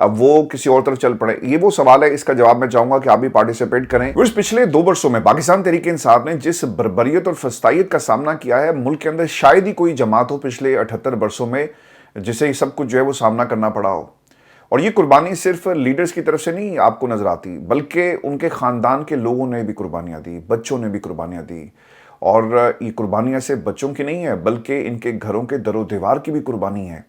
وہ کسی اور طرف چل پڑے؟ یہ وہ سوال ہے، اس کا جواب میں چاہوں گا کہ آپ بھی پارٹیسپیٹ کریں۔ پچھلے 2 برسوں میں پاکستان تحریک انصاف نے جس بربریت اور فسطائیت کا سامنا کیا ہے، ملک کے اندر شاید ہی کوئی جماعت ہو پچھلے 78 برسوں میں جسے یہ سب کچھ جو ہے وہ سامنا کرنا پڑا ہو۔ اور یہ قربانی صرف لیڈرز کی طرف سے نہیں آپ کو نظر آتی، بلکہ ان کے خاندان کے لوگوں نے بھی قربانیاں دی، بچوں نے بھی قربانیاں دی۔ اور یہ قربانیاں صرف بچوں کی نہیں ہے، بلکہ ان کے گھروں کے در و دیوار کی بھی قربانی ہے۔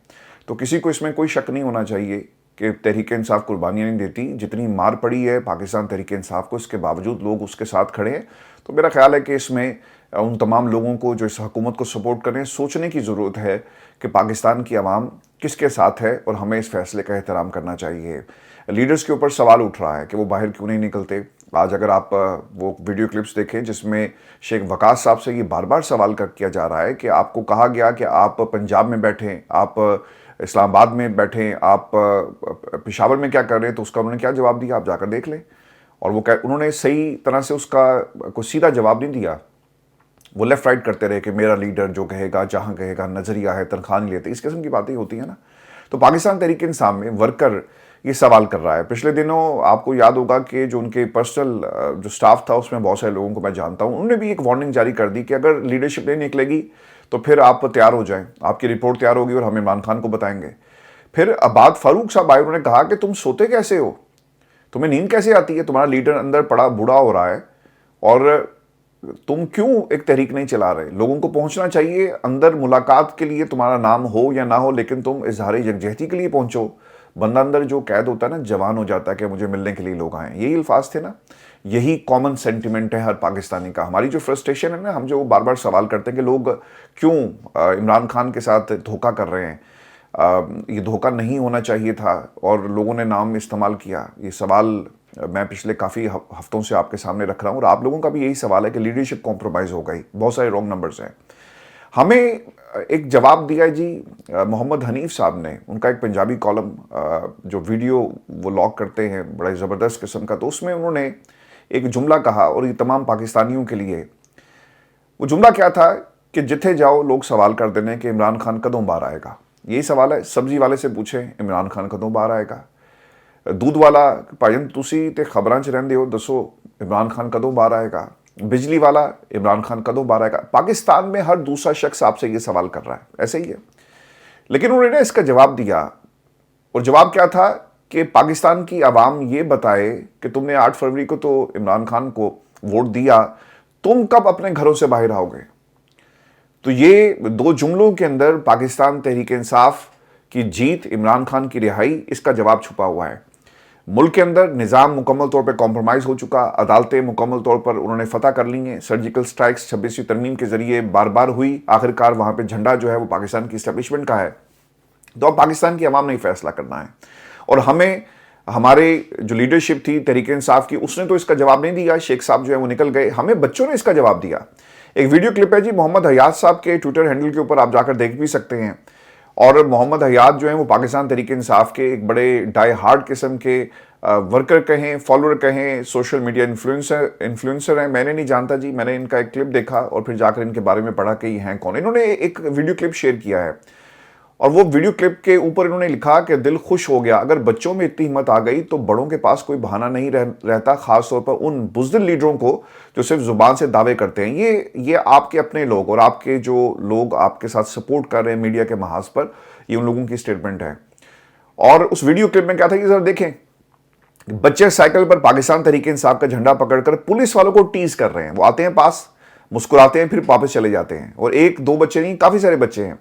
تو کسی کو اس میں کوئی شک نہیں ہونا چاہیے کہ تحریک انصاف قربانیاں نہیں دیتی۔ جتنی مار پڑی ہے پاکستان تحریک انصاف کو، اس کے باوجود لوگ اس کے ساتھ کھڑے ہیں۔ تو میرا خیال ہے کہ اس میں ان تمام لوگوں کو جو اس حکومت کو سپورٹ کریں، سوچنے کی ضرورت ہے کہ پاکستان کی عوام کس کے ساتھ ہے اور ہمیں اس فیصلے کا احترام کرنا چاہیے۔ لیڈرز کے اوپر سوال اٹھ رہا ہے کہ وہ باہر کیوں نہیں نکلتے۔ آج اگر آپ وہ ویڈیو کلپس دیکھیں جس میں شیخ وقاص صاحب سے یہ بار بار سوال کیا جا رہا ہے کہ آپ کو کہا گیا کہ آپ پنجاب میں بیٹھیں، آپ اسلام آباد میں بیٹھیں، آپ پشاور میں کیا کر رہے ہیں، تو اس کا انہوں نے کیا جواب دیا آپ جا کر دیکھ لیں۔ اور وہ انہوں نے صحیح طرح سے اس کا کوئی سیدھا جواب نہیں دیا، وہ لیفٹ رائٹ کرتے رہے کہ میرا لیڈر جو کہے گا، جہاں کہے گا، نظریہ ہے، تنخواہ نہیں لیتے، اس قسم کی باتیں ہوتی ہیں نا۔ تو پاکستان تحریک انصاف میں ورکر یہ سوال کر رہا ہے۔ پچھلے دنوں آپ کو یاد ہوگا کہ جو ان کے پرسنل جو سٹاف تھا اس میں بہت سارے لوگوں کو میں جانتا ہوں، انہوں نے بھی ایک وارننگ جاری کر دی کہ اگر لیڈرشپ نہیں نکلے گی تو پھر آپ تیار ہو جائیں، آپ کی رپورٹ تیار ہوگی اور ہم عمران خان کو بتائیں گے۔ پھر عباد فاروق صاحب آئے، انہوں نے کہا کہ تم سوتے کیسے ہو، تمہیں نیند کیسے آتی ہے، تمہارا لیڈر اندر پڑا بوڑھا ہو رہا ہے اور تم کیوں ایک تحریک نہیں چلا رہے؟ لوگوں کو پہنچنا چاہیے اندر، ملاقات کے لیے تمہارا نام ہو یا نہ ہو، لیکن تم اظہار یکجہتی کے لیے پہنچو۔ بندہ اندر جو قید ہوتا ہے نا، جوان ہو جاتا ہے کہ مجھے ملنے کے لیے لوگ آئیں۔ یہی الفاظ تھے نا، یہی کامن سینٹیمنٹ ہے ہر پاکستانی کا۔ ہماری جو فرسٹریشن ہے نا، ہم جو بار بار سوال کرتے ہیں کہ لوگ کیوں عمران خان کے ساتھ دھوکہ کر رہے ہیں، یہ دھوکہ نہیں ہونا چاہیے تھا اور لوگوں نے نام استعمال کیا۔ یہ سوال میں پچھلے کافی ہفتوں سے آپ کے سامنے رکھ رہا ہوں، اور آپ لوگوں کا بھی یہی سوال ہے کہ لیڈرشپ کمپرومائز ہو گئی، بہت سارے رانگ نمبرز ہیں۔ ہمیں ایک جواب دیا ہے جی محمد حنیف صاحب نے، ان کا ایک پنجابی کالم جو ویڈیو وہ لاگ کرتے ہیں بڑا زبردست قسم کا، تو اس میں انہوں نے ایک جملہ کہا اور یہ تمام پاکستانیوں کے لیے۔ وہ جملہ کیا تھا کہ جتھے جاؤ لوگ سوال کر دینے کہ عمران خان کدوں باہر آئے گا۔ یہی سوال ہے، سبزی والے سے پوچھیں عمران خان کدوں باہر آئے گا، دودھ والا بھائی تسی تے خبراں چ رہندے ہو، دسو عمران خان کدوں باہر آئے گا، بجلی والا عمران خان کدوں باہر آئے گا۔ پاکستان میں ہر دوسرا شخص آپ سے یہ سوال کر رہا ہے، ایسے ہی ہے۔ لیکن انہوں نے اس کا جواب دیا، اور جواب کیا تھا کہ پاکستان کی عوام یہ بتائے کہ تم نے 8 فروری کو تو عمران خان کو ووٹ دیا، تم کب اپنے گھروں سے باہر آؤ گے؟ تو یہ 2 جملوں کے اندر پاکستان تحریک انصاف کی جیت، عمران خان کی رہائی، اس کا جواب چھپا ہوا ہے۔ ملک کے اندر نظام مکمل طور پہ کمپرومائز ہو چکا، عدالتیں مکمل طور پر انہوں نے فتح کر لی ہیں، سرجیکل سٹرائکس 26ویں ترمیم کے ذریعے بار بار ہوئی، آخرکار وہاں پہ جھنڈا جو ہے وہ پاکستان کی اسٹیبلشمنٹ کا ہے۔ تو اب پاکستان کی عوام نے فیصلہ کرنا ہے، اور ہمیں ہمارے جو لیڈرشپ تھی تحریک انصاف کی، اس نے تو اس کا جواب نہیں دیا، شیخ صاحب جو ہے وہ نکل گئے، ہمیں بچوں نے اس کا جواب دیا۔ ایک ویڈیو کلپ ہے جی محمد حیات صاحب کے ٹویٹر ہینڈل کے اوپر، آپ جا کر دیکھ بھی سکتے ہیں۔ اور محمد حیات جو ہیں وہ پاکستان تحریک انصاف کے ایک بڑے ڈائی ہارڈ قسم کے ورکر کہیں، فالوور کہیں، سوشل میڈیا انفلوئنسر ہیں۔ میں نے نہیں جانتا جی، میں نے ان کا ایک کلپ دیکھا اور پھر جا کر ان کے بارے میں پڑھا کہ یہ ہیں کون۔ انہوں نے ایک ویڈیو کلپ شیئر کیا ہے، اور وہ ویڈیو کلپ کے اوپر انہوں نے لکھا کہ دل خوش ہو گیا، اگر بچوں میں اتنی ہمت آ گئی تو بڑوں کے پاس کوئی بہانہ نہیں رہتا، خاص طور پر ان بزدل لیڈروں کو جو صرف زبان سے دعوے کرتے ہیں۔ یہ آپ کے اپنے لوگ اور آپ کے جو لوگ آپ کے ساتھ سپورٹ کر رہے ہیں میڈیا کے محاذ پر، یہ ان لوگوں کی سٹیٹمنٹ ہے۔ اور اس ویڈیو کلپ میں کیا تھا، یہ ذرا دیکھیں، بچے سائیکل پر پاکستان تحریک انصاف کا جھنڈا پکڑ کر پولیس والوں کو ٹیز کر رہے ہیں، وہ آتے ہیں پاس، مسکراتے ہیں، پھر واپس چلے جاتے ہیں، اور 1-2 بچے نہیں، کافی سارے بچے ہیں۔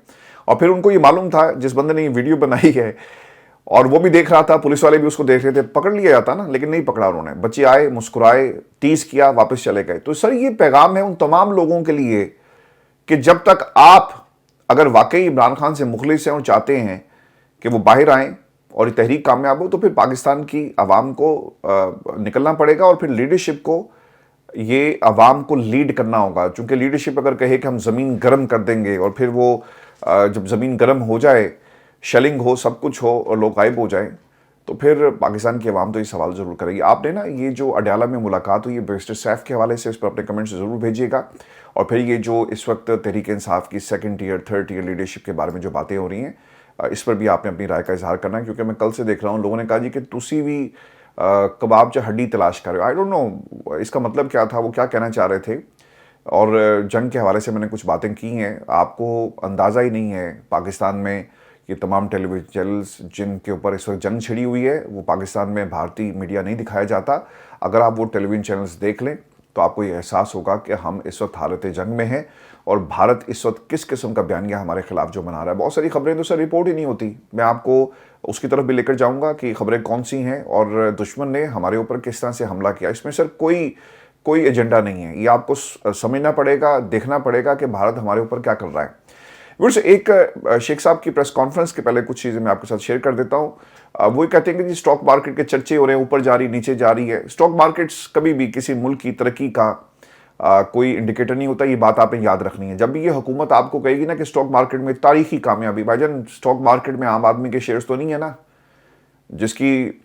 اور پھر ان کو یہ معلوم تھا، جس بندے نے یہ ویڈیو بنائی ہے اور وہ بھی دیکھ رہا تھا، پولیس والے بھی اس کو دیکھ رہے تھے، پکڑ لیا جاتا نا، لیکن نہیں پکڑا انہوں نے۔ بچے آئے، مسکرائے، ٹیز کیا، واپس چلے گئے۔ تو سر یہ پیغام ہے ان تمام لوگوں کے لیے کہ جب تک آپ اگر واقعی عمران خان سے مخلص ہیں اور چاہتے ہیں کہ وہ باہر آئیں اور یہ تحریک کامیاب ہو، تو پھر پاکستان کی عوام کو نکلنا پڑے گا، اور پھر لیڈرشپ کو یہ عوام کو لیڈ کرنا ہوگا۔ چونکہ لیڈرشپ اگر کہے کہ ہم زمین گرم کر دیں گے، اور پھر وہ جب زمین گرم ہو جائے، شیلنگ ہو، سب کچھ ہو اور لوگ غائب ہو جائیں، تو پھر پاکستان کی عوام تو یہ سوال ضرور کرے گی۔ آپ نے نا یہ جو اڈیالہ میں ملاقات ہوئی ہے بیرسٹر سیف کے حوالے سے، اس پر اپنے کمنٹس ضرور بھیجیے گا۔ اور پھر یہ جو اس وقت تحریک انصاف کی 2nd tier 3rd tier leadership کے بارے میں جو باتیں ہو رہی ہیں، اس پر بھی آپ نے اپنی رائے کا اظہار کرنا ہے، کیونکہ میں کل سے دیکھ رہا ہوں لوگوں نے کہا جی کہ تسی بھی کباب چ ہڈی تلاش کر رہے ہو. آئی ڈونٹ نو اس کا مطلب کیا تھا، وہ کیا کہنا چاہ رہے تھے. اور جنگ کے حوالے سے میں نے کچھ باتیں کی ہیں. آپ کو اندازہ ہی نہیں ہے پاکستان میں یہ تمام ٹیلی ویژن چینلز جن کے اوپر اس وقت جنگ چھڑی ہوئی ہے، وہ پاکستان میں بھارتی میڈیا نہیں دکھایا جاتا. اگر آپ وہ ٹیلی ویژن چینلز دیکھ لیں تو آپ کو یہ احساس ہوگا کہ ہم اس وقت حالت جنگ میں ہیں، اور بھارت اس وقت کس قسم کا بیانیہ ہمارے خلاف جو بنا رہا ہے. بہت ساری خبریں تو سر رپورٹ ہی نہیں ہوتی. میں آپ کو اس کی طرف بھی لے کر جاؤں گا کہ خبریں کون سی ہیں اور دشمن نے ہمارے اوپر کس طرح سے حملہ کیا. اس میں سر کوئی ایجنڈا نہیں ہے. یہ آپ کو سمجھنا پڑے گا، دیکھنا پڑے گا کہ بھارت ہمارے اوپر کیا کر رہا ہے. ایک شیخ صاحب کی پریس کانفرنس کے پہلے کچھ چیزیں میں آپ کے ساتھ شیئر کر دیتا ہوں. وہ کہتے ہیں کہ جی اسٹاک مارکیٹ کے چرچے ہو رہے ہیں، اوپر جا رہی نیچے جا رہی ہے. اسٹاک مارکیٹس کبھی بھی کسی ملک کی ترقی کا کوئی انڈیکیٹر نہیں ہوتا. یہ بات آپ نے یاد رکھنی ہے. جب بھی یہ حکومت آپ کو کہے گی نا کہ اسٹاک مارکیٹ میں تاریخی کامیابی، بھائی جان اسٹاک مارکیٹ میں عام آدمی کے شیئرز تو نہیں ہے نا،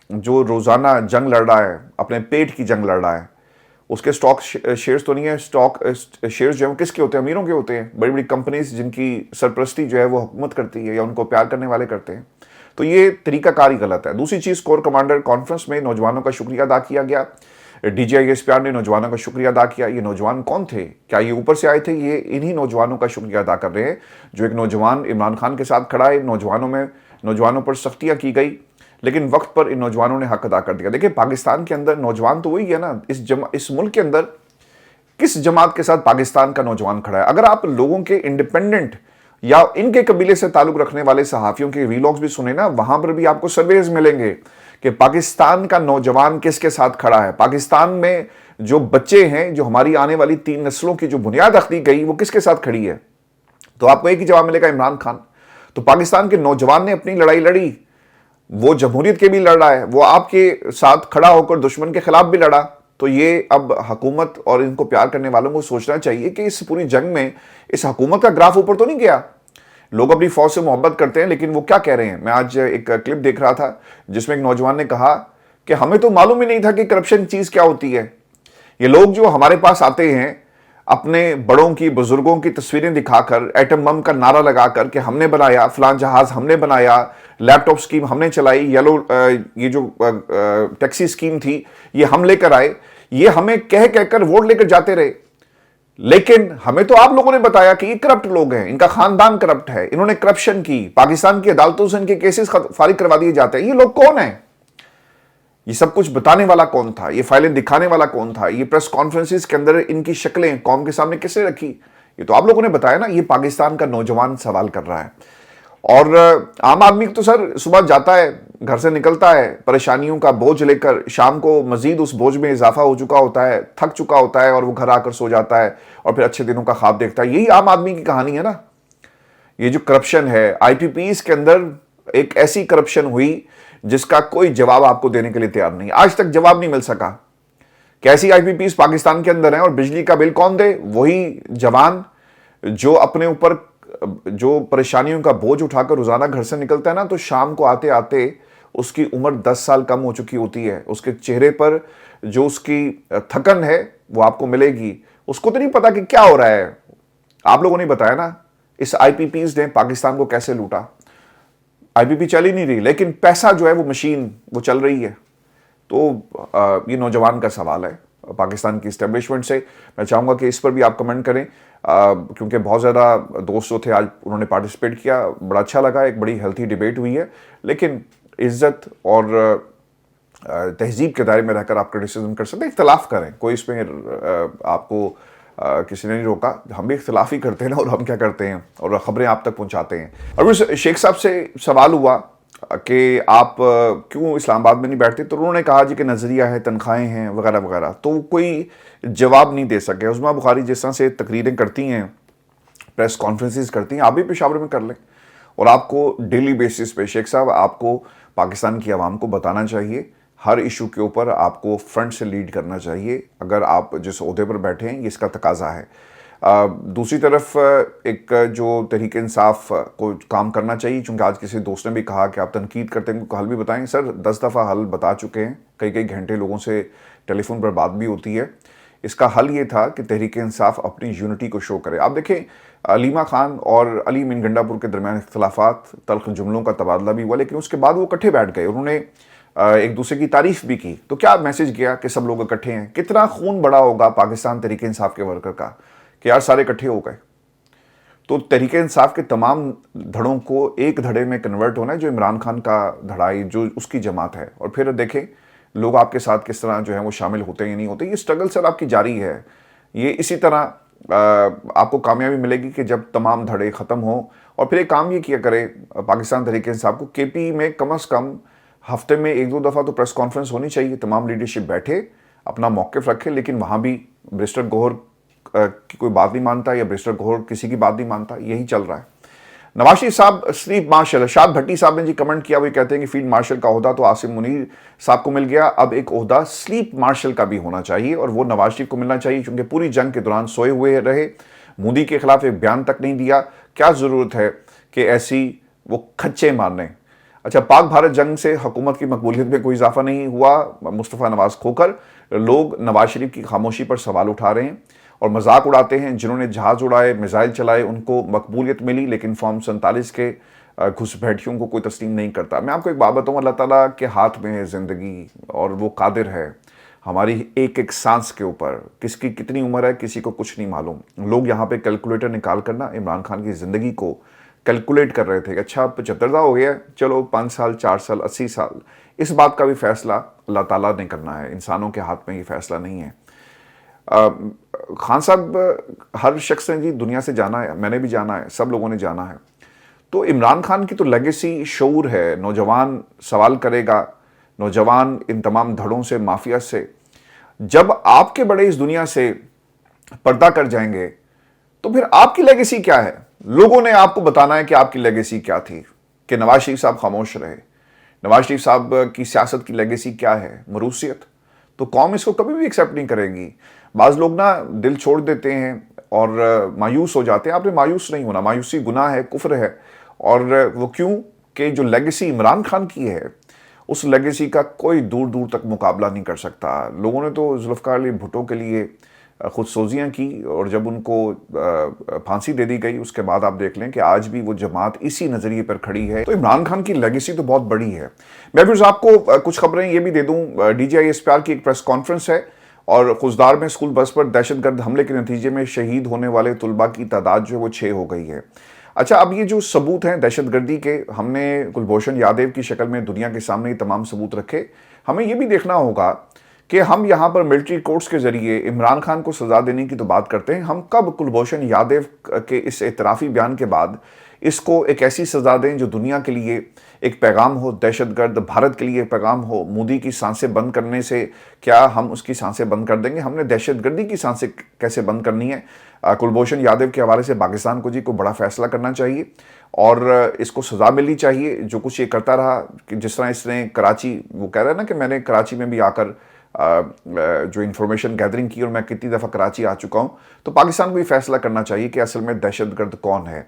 جو روزانہ جنگ لڑ رہا ہے، اپنے پیٹ کی جنگ لڑ رہا ہے. اس کے اسٹاک شیئرز تو نہیں ہے. اسٹاک شیئرز جو ہیں کس کے ہوتے ہیں؟ امیروں کے ہوتے ہیں. بڑی بڑی کمپنیز جن کی سرپرستی جو ہے وہ حکومت کرتی ہے یا ان کو پیار کرنے والے کرتے ہیں. تو یہ طریقہ کار ہی غلط ہے. دوسری چیز، کور کمانڈر کانفرنس میں نوجوانوں کا شکریہ ادا کیا گیا. D G I S P R نے نوجوانوں کا شکریہ ادا کیا. یہ نوجوان کون تھے؟ کیا یہ اوپر سے آئے تھے؟ یہ انہی نوجوانوں کا شکریہ ادا کر رہے ہیں جو ایک نوجوان عمران خان کے ساتھ کھڑا ہے. نوجوانوں پر سختیاں کی گئی، لیکن وقت پر ان نوجوانوں نے حق ادا کر دیا. دیکھیں پاکستان کے اندر نوجوان تو وہی ہے نا. اس ملک کے اندر کس جماعت کے ساتھ پاکستان کا نوجوان کھڑا ہے؟ اگر آپ لوگوں کے انڈیپینڈنٹ یا ان کے قبیلے سے تعلق رکھنے والے صحافیوں کے ویلاگز بھی سنیں نا، وہاں پر بھی آپ کو سرویز ملیں گے کہ پاکستان کا نوجوان کس کے ساتھ کھڑا ہے. پاکستان میں جو بچے ہیں، جو ہماری آنے والی 3 نسلوں کی جو بنیاد رکھی گئی، وہ کس کے ساتھ کھڑی ہے؟ تو آپ کو ایک ہی جواب ملے گا، عمران خان. تو پاکستان کے نوجوان نے اپنی لڑائی لڑی، وہ جمہوریت کے بھی لڑ رہا ہے، وہ آپ کے ساتھ کھڑا ہو کر دشمن کے خلاف بھی لڑا. تو یہ اب حکومت اور ان کو پیار کرنے والوں کو سوچنا چاہیے کہ اس پوری جنگ میں اس حکومت کا گراف اوپر تو نہیں گیا. لوگ اپنی فوج سے محبت کرتے ہیں، لیکن وہ کیا کہہ رہے ہیں؟ میں آج ایک کلپ دیکھ رہا تھا جس میں ایک نوجوان نے کہا کہ ہمیں تو معلوم ہی نہیں تھا کہ کرپشن چیز کیا ہوتی ہے. یہ لوگ جو ہمارے پاس آتے ہیں اپنے بڑوں کی، بزرگوں کی تصویریں دکھا کر، ایٹم بم کا نعرہ لگا کر کہ ہم نے بنایا، فلان جہاز ہم نے بنایا، لیپ ٹاپ سکیم ہم نے چلائی، یہ جو ٹیکسی سکیم تھی یہ ہم لے کر آئے. یہ ہمیں کہہ کر ووٹ لے کر جاتے رہے. لیکن ہمیں تو آپ لوگوں نے بتایا کہ یہ کرپٹ لوگ ہیں، ان کا خاندان کرپٹ ہے، انہوں نے کرپشن کی، پاکستان کی عدالتوں سے ان کے کیسز فارغ کروا دیے جاتے ہیں. یہ لوگ کون ہیں؟ یہ سب کچھ بتانے والا کون تھا؟ یہ فائلیں دکھانے والا کون تھا؟ یہ پریس کانفرنسز کے اندر ان کی شکلیں قوم کے سامنے کس نے رکھی؟ یہ تو آپ لوگوں نے بتایا نا. یہ پاکستان کا نوجوان سوال کر رہا ہے. اور عام آدمی تو سر صبح جاتا ہے، گھر سے نکلتا ہے پریشانیوں کا بوجھ لے کر، شام کو مزید اس بوجھ میں اضافہ ہو چکا ہوتا ہے، تھک چکا ہوتا ہے، اور وہ گھر آ کر سو جاتا ہے اور پھر اچھے دنوں کا خواب دیکھتا ہے. یہی عام آدمی کی کہانی ہے نا. یہ جو کرپشن ہے، آئی پی پیز کے اندر ایک ایسی کرپشن ہوئی جس کا کوئی جواب آپ کو دینے کے لیے تیار نہیں. آج تک جواب نہیں مل سکا. کیسی آئی پی پیز پاکستان کے اندر ہیں، اور بجلی کا بل کون دے؟ وہی جوان جو اپنے اوپر جو پریشانیوں کا بوجھ اٹھا کر روزانہ گھر سے نکلتا ہے نا، تو شام کو آتے آتے اس کی عمر 10 سال کم ہو چکی ہوتی ہے. اس کے چہرے پر جو اس کی تھکن ہے وہ آپ کو ملے گی. اس کو تو نہیں پتا کہ کیا ہو رہا ہے. آپ لوگوں نے بتایا نا اس آئی پی پیز نے پاکستان کو کیسے لوٹا. آئی پی پی چل ہی نہیں رہی، لیکن پیسہ جو ہے وہ مشین وہ چل رہی ہے. تو یہ نوجوان کا سوال ہے پاکستان کی اسٹیبلشمنٹ سے. میں چاہوں گا کہ اس پر بھی آپ کمنٹ کریں، کیونکہ بہت زیادہ دوست جو تھے آج انہوں نے پارٹیسپیٹ کیا. بڑا اچھا لگا، ایک بڑی ہیلتھی ڈیبیٹ ہوئی ہے. لیکن عزت اور تہذیب کے دائرے میں رہ کر آپ کرٹیسزم کر سکتے ہیں. اختلاف کریں، کوئی اس میں آپ کو کسی نے نہیں روکا. ہم بھی اختلاف ہی کرتے ہیں نا، اور ہم کیا کرتے ہیں اور خبریں آپ تک پہنچاتے ہیں. اور شیخ صاحب سے سوال ہوا کہ آپ کیوں اسلام آباد میں نہیں بیٹھتے، تو انہوں نے کہا جی کہ نظریہ ہے، تنخواہیں ہیں وغیرہ وغیرہ. تو کوئی جواب نہیں دے سکے. عظمیٰ بخاری جس طرح سے تقریریں کرتی ہیں، پریس کانفرنسز کرتی ہیں، آپ بھی پشاور میں کر لیں. اور آپ کو ڈیلی بیسس پہ شیخ صاحب آپ کو پاکستان کی عوام کو بتانا چاہیے، ہر ایشو کے اوپر آپ کو فرنٹ سے لیڈ کرنا چاہیے. اگر آپ جس عہدے پر بیٹھے ہیں، یہ اس کا تقاضا ہے. دوسری طرف ایک جو تحریک انصاف کو کام کرنا چاہیے، چونکہ آج کسی دوست نے بھی کہا کہ آپ تنقید کرتے ہیں کو حل بھی بتائیں. سر 10 دفعہ حل بتا چکے ہیں، کئی گھنٹے لوگوں سے ٹیلی فون پر بات بھی ہوتی ہے. اس کا حل یہ تھا کہ تحریک انصاف اپنی یونٹی کو شو کرے. آپ دیکھیں علیمہ خان اور علی امین گنڈاپور کے درمیان اختلافات، تلخ جملوں کا تبادلہ بھی ہوا، لیکن اس کے بعد وہ اکٹھے بیٹھ گئے، انہوں نے ایک دوسرے کی تعریف بھی کی. تو کیا میسج گیا کہ سب لوگ اکٹھے ہیں؟ کتنا خون بڑا ہوگا پاکستان تحریک انصاف کے ورکر کا کہ یار سارے اکٹھے ہو گئے. تو تحریک انصاف کے تمام دھڑوں کو ایک دھڑے میں کنورٹ ہونا ہے جو عمران خان کا دھڑائی، جو اس کی جماعت ہے. اور پھر دیکھیں لوگ آپ کے ساتھ کس طرح جو ہے وہ شامل ہوتے ہیں یا نہیں ہوتے. یہ سٹرگل سر آپ کی جاری ہے. یہ اسی طرح آپ کو کامیابی ملے گی کہ جب تمام دھڑے ختم ہوں. اور پھر ایک کام یہ کیا کرے پاکستان تحریک انصاف کو، کے پی میں کم از کم ہفتے میں 1-2 دفعہ تو پریس کانفرنس ہونی چاہیے، تمام لیڈرشپ بیٹھے اپنا موقف رکھے. لیکن وہاں بھی برسٹر گوہر کی کوئی بات نہیں مانتا یا برسٹر گوہر کسی کی بات نہیں مانتا، یہی چل رہا ہے. نواز شریف صاحب سلیپ مارشل، شاد بھٹی صاحب نے جی کمنٹ کیا، وہ کہتے ہیں کہ فیلڈ مارشل کا عہدہ تو عاصم منیر صاحب کو مل گیا، اب ایک عہدہ سلیپ مارشل کا بھی ہونا چاہیے اور وہ نواز شریف کو ملنا چاہیے چونکہ پوری جنگ کے دوران سوئے ہوئے رہے، مودی کے خلاف ایک بیان تک نہیں دیا. کیا ضرورت ہے کہ ایسی وہ کھچے مارنے. اچھا، پاک بھارت جنگ سے حکومت کی مقبولیت میں کوئی اضافہ نہیں ہوا. مصطفیٰ نواز کھوکر، لوگ نواز شریف کی خاموشی پر سوال اٹھا رہے ہیں اور مذاق اڑاتے ہیں. جنہوں نے جہاز اڑائے، میزائل چلائے، ان کو مقبولیت ملی، لیکن فارم 47 کے گھس بیٹھیوں کو کوئی تسلیم نہیں کرتا. میں آپ کو ایک بات بتاؤں، اللہ تعالیٰ کے ہاتھ میں ہے زندگی اور وہ قادر ہے ہماری ایک ایک سانس کے اوپر. کس کی کتنی عمر ہے کسی کو کچھ نہیں معلوم. لوگ یہاں پہ کیلکولیٹر نکال کرنا عمران خان کی زندگی کو کیلکولیٹ کر رہے تھے کہ اچھا 75 ہو گیا، چلو 5 سال 4 سال 80 سال. اس بات کا بھی فیصلہ اللہ تعالیٰ نے کرنا ہے، انسانوں کے ہاتھ میں یہ فیصلہ نہیں ہے. خان صاحب، ہر شخص نے جی دنیا سے جانا ہے، میں نے بھی جانا ہے، سب لوگوں نے جانا ہے. تو عمران خان کی تو لیگیسی شعور ہے. نوجوان سوال کرے گا، نوجوان ان تمام دھڑوں سے، مافیا سے. جب آپ کے بڑے اس دنیا سے پردہ کر جائیں گے تو پھر آپ کی لیگیسی کیا ہے؟ لوگوں نے آپ کو بتانا ہے کہ آپ کی لیگیسی کیا تھی، کہ نواز شریف صاحب خاموش رہے. نواز شریف صاحب کی سیاست کی لیگیسی کیا ہے؟ مروثیت. تو قوم اس کو کبھی بھی ایکسیپٹ نہیں کرے گی. بعض لوگ نا دل چھوڑ دیتے ہیں اور مایوس ہو جاتے ہیں. آپ نے مایوس نہیں ہونا. مایوسی گناہ ہے، کفر ہے. اور وہ کیوں کہ جو لیگیسی عمران خان کی ہے اس لیگیسی کا کوئی دور دور تک مقابلہ نہیں کر سکتا. لوگوں نے تو ذوالفقار علی بھٹو کے لیے خود سوزیاں کی اور جب ان کو پھانسی دے دی گئی اس کے بعد آپ دیکھ لیں کہ آج بھی وہ جماعت اسی نظریے پر کھڑی ہے. تو عمران خان کی لیگیسی تو بہت بڑی ہے. میں بھی آپ کو کچھ خبریں یہ بھی دے دوں. D G I S P R کی ایک پریس کانفرنس ہے اور خوزدار میں اسکول بس پر دہشت گرد حملے کے نتیجے میں شہید ہونے والے طلباء کی تعداد جو ہے وہ 6 ہو گئی ہے. اچھا، اب یہ جو ثبوت ہیں دہشت گردی کے، ہم نے کلبھوشن یادیو کی شکل میں دنیا کے سامنے یہ تمام ثبوت رکھے. ہمیں یہ بھی دیکھنا ہوگا کہ ہم یہاں پر ملٹری کورٹس کے ذریعے عمران خان کو سزا دینے کی تو بات کرتے ہیں، ہم کب کلبھوشن یادیو کے اس اعترافی بیان کے بعد اس کو ایک ایسی سزا دیں جو دنیا کے لیے ایک پیغام ہو، دہشت گرد بھارت کے لیے ایک پیغام ہو. مودی کی سانسیں بند کرنے سے کیا ہم اس کی سانسیں بند کر دیں گے؟ ہم نے دہشت گردی کی سانسیں کیسے بند کرنی ہے؟ کلبھوشن یادیو کے حوالے سے پاکستان کو جی کو بڑا فیصلہ کرنا چاہیے اور اس کو سزا ملنی چاہیے. جو کچھ یہ کرتا رہا، کہ جس طرح اس نے کراچی، وہ کہہ رہا ہے نا کہ میں نے کراچی میں بھی آ کر جو انفارمیشن گیدرنگ کی اور میں کتنی دفعہ کراچی آ چکا ہوں. تو پاکستان کو یہ فیصلہ کرنا چاہیے کہ اصل میں دہشت گرد کون ہے.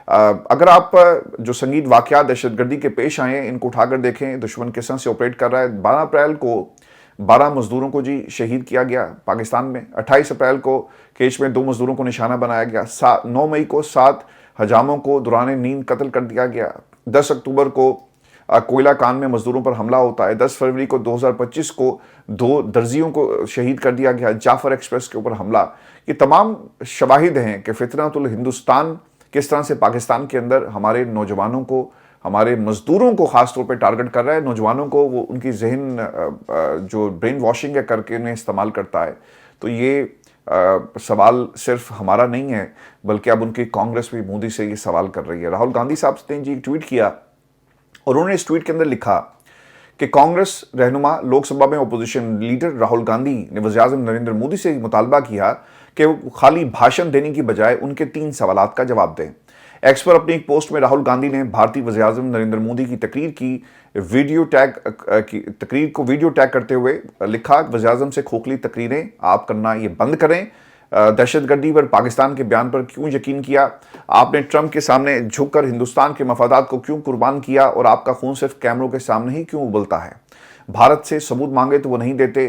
اگر آپ جو سنگین واقعات دہشت گردی کے پیش آئے ہیں ان کو اٹھا کر دیکھیں، دشمن کس طرح سے آپریٹ کر رہا ہے. 12 اپریل کو 12 مزدوروں کو جی شہید کیا گیا پاکستان میں. 28 اپریل کو کیچ میں 2 مزدوروں کو نشانہ بنایا گیا. 9 مئی کو 7 حجاموں کو دوران نیند قتل کر دیا گیا. 10 اکتوبر کو کوئلہ کان میں مزدوروں پر حملہ ہوتا ہے. 10 فروری کو 2025 کو 2 درزیوں کو شہید کر دیا گیا. جعفر ایکسپریس کے اوپر حملہ. یہ تمام شواہد ہیں کہ فطرت الہندوستان کس طرح سے پاکستان کے اندر ہمارے نوجوانوں کو، ہمارے مزدوروں کو خاص طور پہ ٹارگٹ کر رہا ہے. نوجوانوں کو وہ ان کی ذہن جو برین واشنگ ہے کر کے انہیں استعمال کرتا ہے. تو یہ سوال صرف ہمارا نہیں ہے بلکہ اب ان کی کانگریس بھی مودی سے یہ سوال کر رہی ہے. راہل گاندھی صاحب نے جی ٹویٹ کیا اور انہوں نے اس ٹویٹ کے اندر لکھا کہ کانگریس رہنما لوک سبھا میں اپوزیشن لیڈر راہل گاندھی نے وزیر اعظم نریندر مودی سے مطالبہ کیا کہ وہ خالی بھاشن دینے کی بجائے ان کے 3 سوالات کا جواب دیں. ایکس پر اپنی ایک پوسٹ میں راہل گاندھی نے بھارتی وزیر اعظم نریندر مودی کی تقریر کو ویڈیو ٹیگ کرتے ہوئے لکھا، وزیر اعظم سے کھوکھلی تقریریں آپ کرنا یہ بند کریں. دہشت گردی پر پاکستان کے بیان پر کیوں یقین کیا؟ آپ نے ٹرمپ کے سامنے جھک کر ہندوستان کے مفادات کو کیوں قربان کیا اور آپ کا خون صرف کیمروں کے سامنے ہی کیوں ابلتا ہے؟ بھارت سے ثبوت مانگے تو وہ نہیں دیتے.